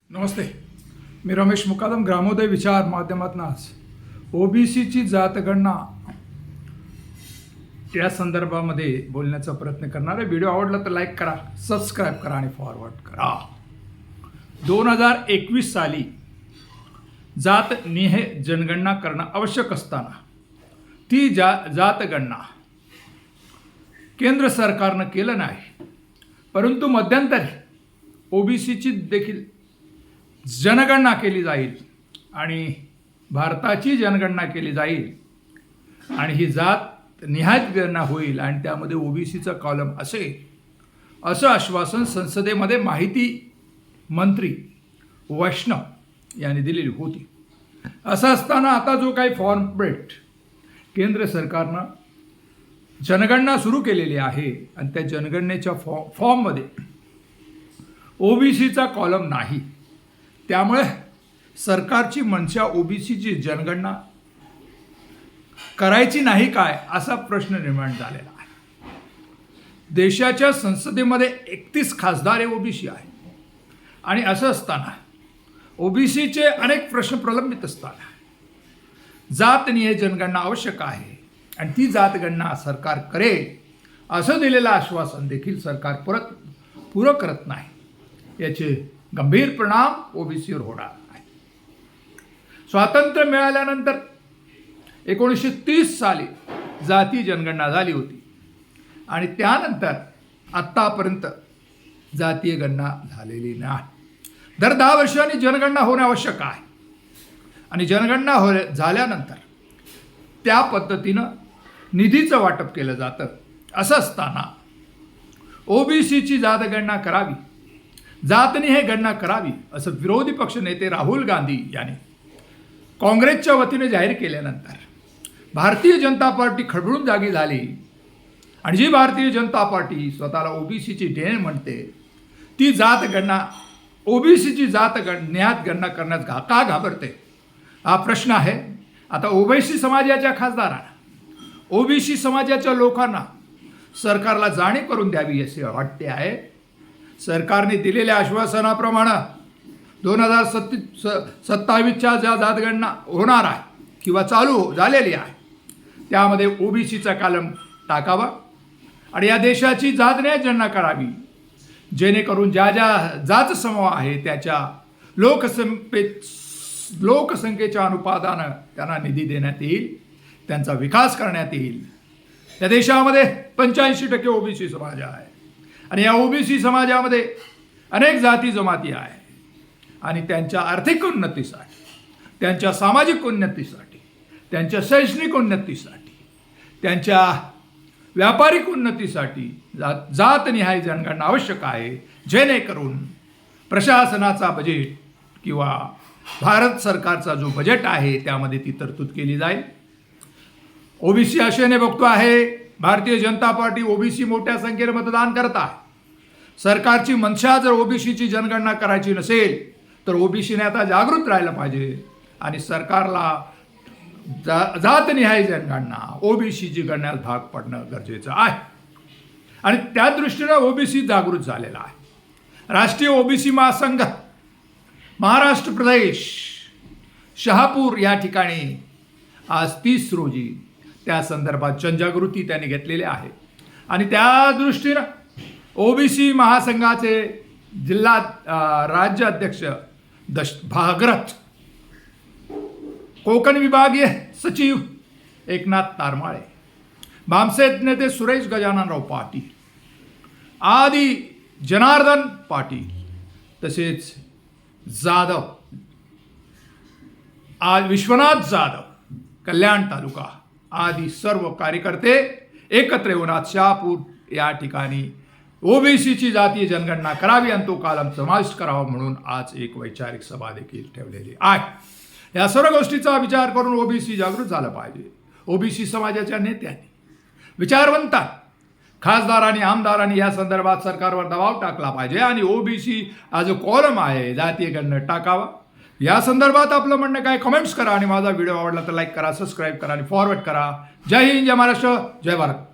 नमस्ते, मी रमेश मुकादम ग्रामोदय विचार माध्यमातून आज ओबीसीची जातगणना या संदर्भामध्ये बोलण्याचा प्रयत्न करणार आहे. व्हिडिओ आवडला तर लाईक करा, सबस्क्राईब करा आणि फॉरवर्ड करा. 2021 साली जातनिहाय जनगणना करणं आवश्यक असताना ती जातगणना केंद्र सरकारनं केलं नाही, परंतु मध्यंतरी ओबीसीची देखील जनगणना केली जाईल आणि भारताची जनगणना केली जाईल आणि ही जात निहाय गणना होईल आणि त्यामध्ये ओबीसीचा कॉलम असेल असं आश्वासन संसदेमध्ये माहिती मंत्री वैष्णव यांनी दिलेली होती. असं असताना आता जो काही फॉर्मेट केंद्र सरकारनं जनगणना सुरू केलेली आहे आणि त्या जनगणनेच्या फॉर्ममध्ये ओबीसीचा कॉलम नाही, त्यामुळे सरकारची मनशा ओबीसीची जनगणना करायची नाही काय असा प्रश्न निर्माण झालेला आहे. देशाच्या संसदेमध्ये 31 खासदार हे ओबीसी आहे आणि असं असताना ओबीसीचे अनेक प्रश्न प्रलंबित असताना जातनिहाय जनगणना आवश्यक आहे आणि ती जातगणना सरकार करेल असं दिलेलं आश्वासन देखील सरकार पुरं करत नाही. याचे गंभीर परिणाम ओबीसीवर होणार आहे. स्वातंत्र्य मिळाल्यानंतर 1930 साली जाती जनगणना झाली होती आणि त्यानंतर आत्तापर्यंत जातीय गणना झालेली नाही. दर 10 वर्षांनी जनगणना होणे आवश्यक आहे आणि जनगणना झाल्यानंतर त्या पद्धतीनं निधीचं वाटप केलं जातं. असं असताना ओबीसीची जातगणना करावी, जातनिहाय गणना करावी असं विरोधी पक्ष नेते राहुल गांधी यांनी काँग्रेसच्या वतीने जाहीर केल्यानंतर भारतीय जनता पार्टी खडबडून जागी झाली आणि जी भारतीय जनता पार्टी स्वतःला ओबीसीची डेन म्हणते ती जातगणना ओबीसीची निहाय गणना करण्यास का घाबरते हा प्रश्न आहे. आता ओबीसी समाजाच्या खासदारांना, ओबीसी समाजाच्या लोकांना सरकारला जाणीव करून द्यावी असे वाटते आहे. सरकारने दिलेल्या आश्वासनाप्रमाणे 2027च्या ज्या जातगणना होणार आहे किंवा चालू झालेली आहे त्यामध्ये ओबीसीचा कॉलम टाकावा आणि या देशाची जातनिहाय गणना करावी, जेणेकरून ज्या जात समूह आहे त्याच्या लोकसंख्येच्या अनुपातानं त्यांना निधी देण्यात येईल, त्यांचा विकास करण्यात येईल. या देशामध्ये 85% ओबीसी समाज आहे आणि या ओबीसी समाजामध्ये अनेक जाती जमाती आहे आणि त्यांच्या आर्थिक उन्नतीसाठी, त्यांच्या सामाजिक उन्नतीसाठी, त्यांच्या शैक्षणिक उन्नतीसाठी, त्यांच्या व्यापारिक उन्नतीसाठी जातनिहाय जनगणना आवश्यक आहे, जेणेकरून प्रशासनाचा बजेट किंवा भारत सरकारचा जो बजेट आहे त्यामध्ये ती तरतूद केली जाईल. ओबीसी आशेने बघतो आहे, भारतीय जनता पार्टी ओबीसी मोठ्या संख्येने मतदान करत आहे. सरकारची मनशा जर ओबीसीची जनगणना करायची नसेल तर ओबीसीने आता जागृत राहायला पाहिजे आणि सरकारला जातनिहाय जनगणना ओबीसीची गणनेस भाग पडणं गरजेचं आहे आणि त्या दृष्टीनं ओबीसी जागृत झालेला आहे. राष्ट्रीय ओबीसी महासंघ महाराष्ट्र प्रदेश शहापूर या ठिकाणी आज 30 रोजी त्या संदर्भात जनजागृती त्यांनी घेतलेली आहे आणि त्या दृष्टीनं ओबीसी महासंघाचे जिल्हा राज्य अध्यक्ष भागरथ, कोकण विभागीय सचिव एकनाथ तारमाळे, भामसेत नेते सुरेश गजाननराव पाटील आदी जनार्दन पाटील तसेच जाधव विश्वनाथ जाधव कल्याण तालुका आदी सर्व कार्यकर्ते एकत्र येऊन आज शहापूर या ठिकाणी ओबीसीची जातीय जनगणना करावी आणि तो कॉलम समाविष्ट करावा म्हणून आज एक वैचारिक सभा देखील ठेवलेली आहे. या सर्व गोष्टीचा विचार करून ओबीसी जागृत झालं पाहिजे. ओबीसी समाजाच्या नेत्यांनी, विचारवंतांनी, खासदारांनी, आमदारांनी या संदर्भात सरकारवर दबाव टाकला पाहिजे आणि ओबीसी हा जो कॉलम आहे जातीय गणना टाकावा. या संदर्भात आपलं म्हणणं काय कमेंट्स करा आणि माझा व्हिडिओ आवडला तर लाईक करा, सबस्क्राईब करा आणि फॉरवर्ड करा. जय हिंद, जय महाराष्ट्र, जय भारत.